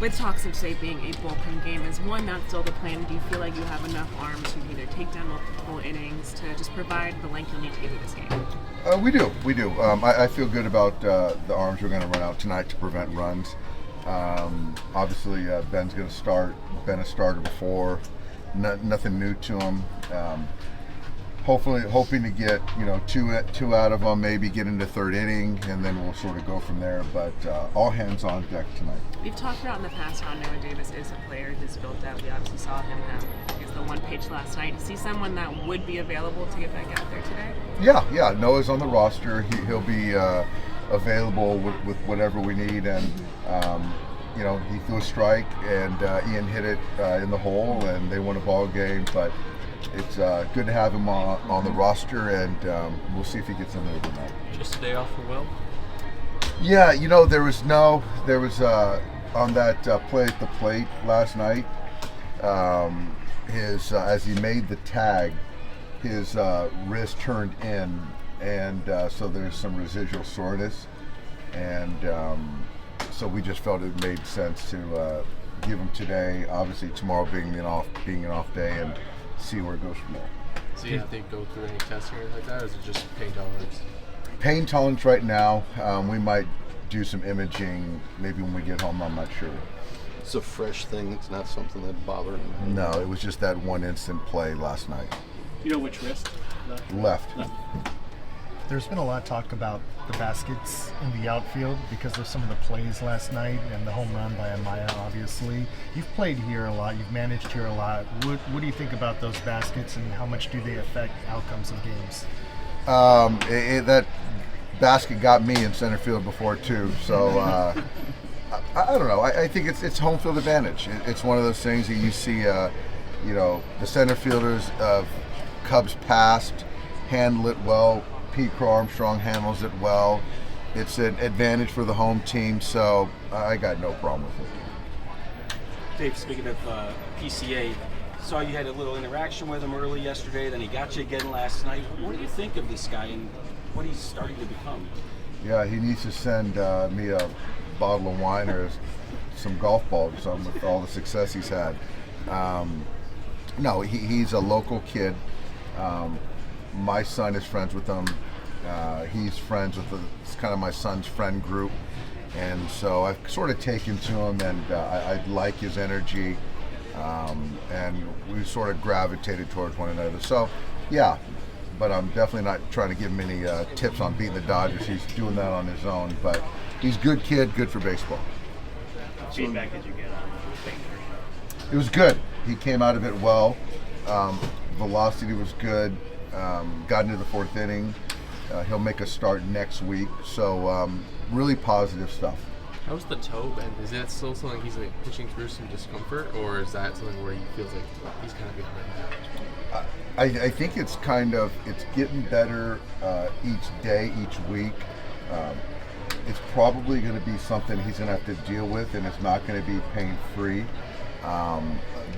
With talks of today being a bullpen game, is one not still the plan? Do you feel like you have enough arms to either take down multiple innings to just provide the length you'll need to get through this game? We do. I feel good about the arms we're going to run out tonight to prevent runs. Obviously, Ben's going to start. Ben has started before. Nothing new to him. Hoping to get two out of them, maybe get into third inning, and then we'll sort of go from there. But all hands on deck tonight. We've talked about in the past how Noah Davis is a player who's built out. We obviously saw him have the one pitch last night. Is he someone that would be available to get back out there today? Yeah. Noah's on the roster. He'll be available with whatever we need, and he threw a strike, and Ian hit it in the hole, and they won a ball game. But it's good to have him on the roster, and we'll see if he gets in there tonight. Just a day off for Will? Yeah, there was on that play at the plate last night, his as he made the tag, his wrist turned in, and so there's some residual soreness, and so we just felt it made sense to give him today. Obviously, tomorrow being an off day, and see where it goes from there. So you have to go through any testing or anything like that, or is it just pain tolerance? Pain tolerance right now. We might do some imaging maybe when we get home. I'm not sure. It's a fresh thing. It's not something that bothered him. No, it was just that one instant play last night. You know which wrist? Left. There's been a lot of talk about the baskets in the outfield because of some of the plays last night and the home run by Amaya, obviously. You've played here a lot. You've managed here a lot. What do you think about those baskets, and how much do they affect outcomes of games? That basket got me in center field before, too. So, I don't know. I think it's home field advantage. It's one of those things that you see, the center fielders of Cubs past handle it well. Pete Crow-Armstrong handles it well. It's an advantage for the home team, so I got no problem with it. Dave, speaking of PCA, saw you had a little interaction with him early yesterday, then he got you again last night. What do you think of this guy and what he's starting to become? Yeah, he needs to send me a bottle of wine or some golf balls or something with all the success he's had. No, he's a local kid. My son is friends with him. He's friends with it's kind of my son's friend group, and so I've sort of taken to him, and I like his energy, and we sort of gravitated towards one another. So, yeah, but I'm definitely not trying to give him any tips on beating the Dodgers. He's doing that on his own, but he's a good kid, good for baseball. What feedback did you get on Clayton Kershaw? It was good. He came out of it well. Velocity was good. Got into the fourth inning. He'll make a start next week. So really positive stuff. How's the toe bend? Is that still something he's pushing through some discomfort, or is that something where he feels like he's kind of behind? I think it's getting better each day, each week. It's probably going to be something he's going to have to deal with, and it's not going to be pain-free.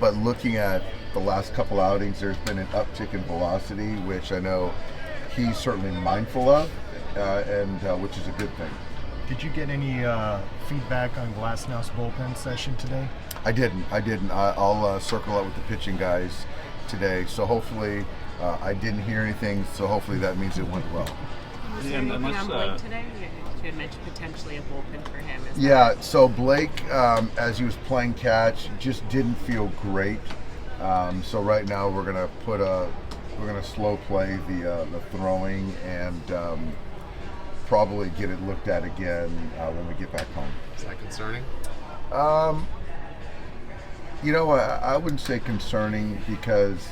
But looking at the last couple outings, there's been an uptick in velocity, which I know he's certainly mindful of, and which is a good thing. Did you get any feedback on Glasnow's bullpen session today? I didn't. I'll circle out with the pitching guys today. So hopefully, I didn't hear anything. So hopefully that means it went well. Was there anything on Blake today? You had mentioned potentially a bullpen for him. Yeah. So Blake, as he was playing catch, just didn't feel great. So right now we're gonna slow play the throwing and probably get it looked at again when we get back home. Is that concerning? I wouldn't say concerning, because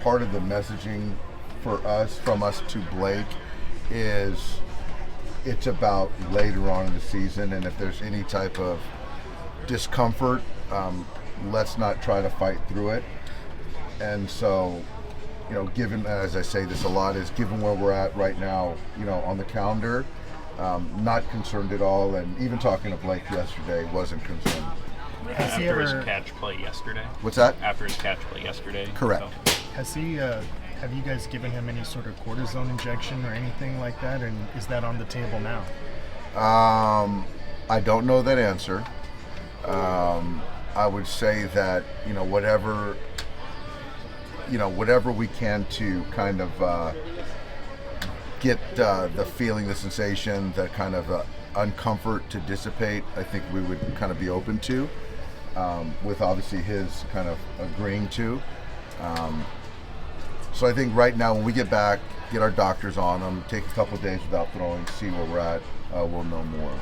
part of the messaging from us to Blake is it's about later on in the season, and if there's any type of discomfort, let's not try to fight through it. And so, given, as I say this a lot, is given where we're at right now, on the calendar, not concerned at all. And even talking to Blake yesterday, wasn't concerned. After his catch play yesterday? What's that? After his catch play yesterday? Correct. Has he? Have you guys given him any sort of cortisone injection or anything like that? And is that on the table now? I don't know that answer. I would say that whatever we can to kind of get the feeling, the sensation, the kind of uncomfort to dissipate, I think we would kind of be open to, with obviously his kind of agreeing to. So I think right now when we get back, get our doctors on him, take a couple of days without throwing, see where we're at, we'll know more.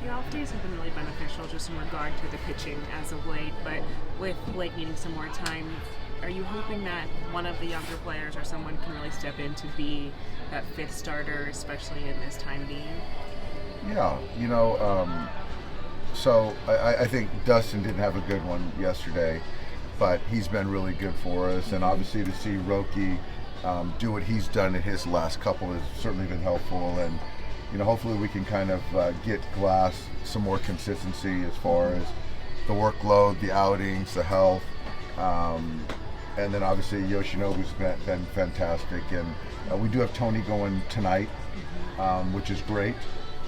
The off days have been really beneficial just in regard to the pitching as of late, but with Blake needing some more time, are you hoping that one of the younger players or someone can really step in to be that fifth starter, especially in this time being? Yeah, so I think Dustin didn't have a good one yesterday, but he's been really good for us, and obviously to see Roki do what he's done in his last couple has certainly been helpful, and hopefully we can kind of get Glass some more consistency as far as the workload, the outings, the health, and then obviously Yoshinobu's been fantastic, and we do have Tony going tonight, which is great.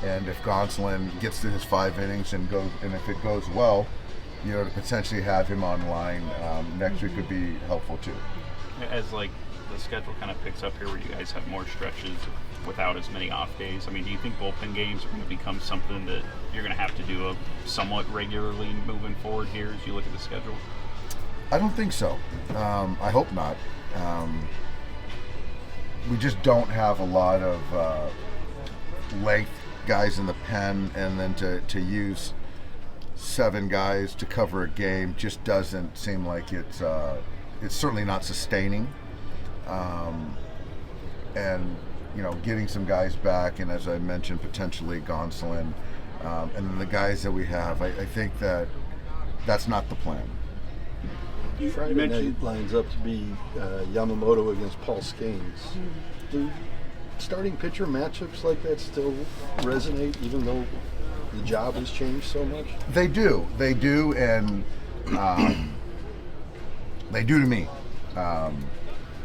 And if Gonsolin gets to his 5 innings and if it goes well, to potentially have him online next week would be helpful too. As the schedule kind of picks up here, where you guys have more stretches without as many off days, do you think bullpen games are going to become something that you're going to have to do somewhat regularly moving forward here as you look at the schedule? I don't think so. I hope not. We just don't have a lot of length guys in the pen, and then to use 7 guys to cover a game just doesn't seem like it's certainly not sustaining. And getting some guys back, and as I mentioned, potentially Gonsolin, and then the guys that we have, I think that's not the plan. Friday night lines up to be Yamamoto against Paul Skenes. Do starting pitcher matchups like that still resonate, even though the job has changed so much? They do, and they do to me.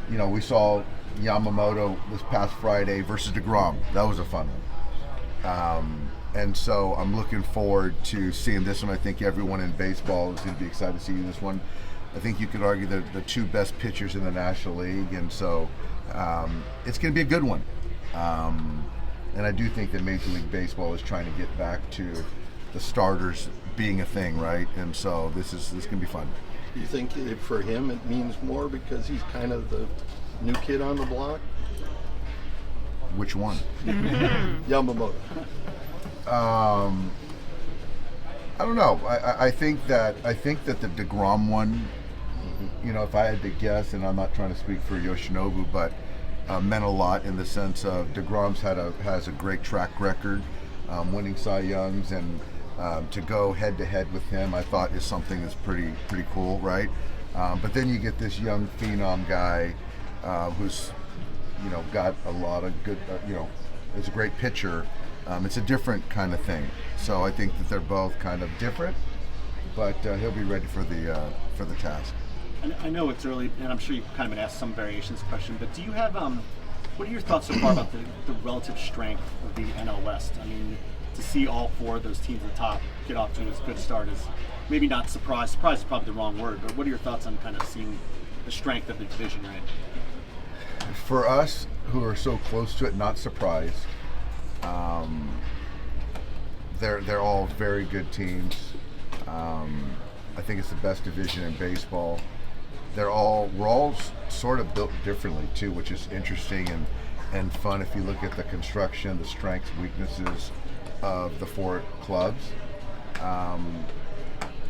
We saw Yamamoto this past Friday versus DeGrom. That was a fun one. And so I'm looking forward to seeing this one. I think everyone in baseball is going to be excited to see this one. I think you could argue they're the 2 best pitchers in the National League, and so it's going to be a good one. And I do think that Major League Baseball is trying to get back to the starters being a thing, right? And so this can be fun. Do you think for him it means more because he's kind of the new kid on the block? Which one? Yamamoto. I don't know. I think that the DeGrom one, if I had to guess, and I'm not trying to speak for Yoshinobu, but meant a lot in the sense of DeGrom's has a great track record, winning Cy Youngs, and to go head to head with him, I thought is something that's pretty cool, right? But then you get this young phenom guy who's got a lot of good, is a great pitcher. It's a different kind of thing. So I think that they're both kind of different, but he'll be ready for the task. I know it's early, and I'm sure you've kind of been asked some variations question, but do you have, what are your thoughts so far about the relative strength of the NL West? To see all 4 of those teams at the top get off to as good a start is maybe not surprise. Surprise is probably the wrong word, but what are your thoughts on kind of seeing the strength of the division right? For us, who are so close to it, not surprised. They're all very good teams. I think it's the best division in baseball. We're all sort of built differently too, which is interesting and fun if you look at the construction, the strengths, weaknesses of the 4 clubs.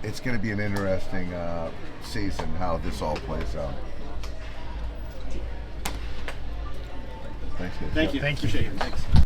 It's going to be an interesting season how this all plays out. Thanks, guys. Thank you. Thank you. Appreciate it. Thanks.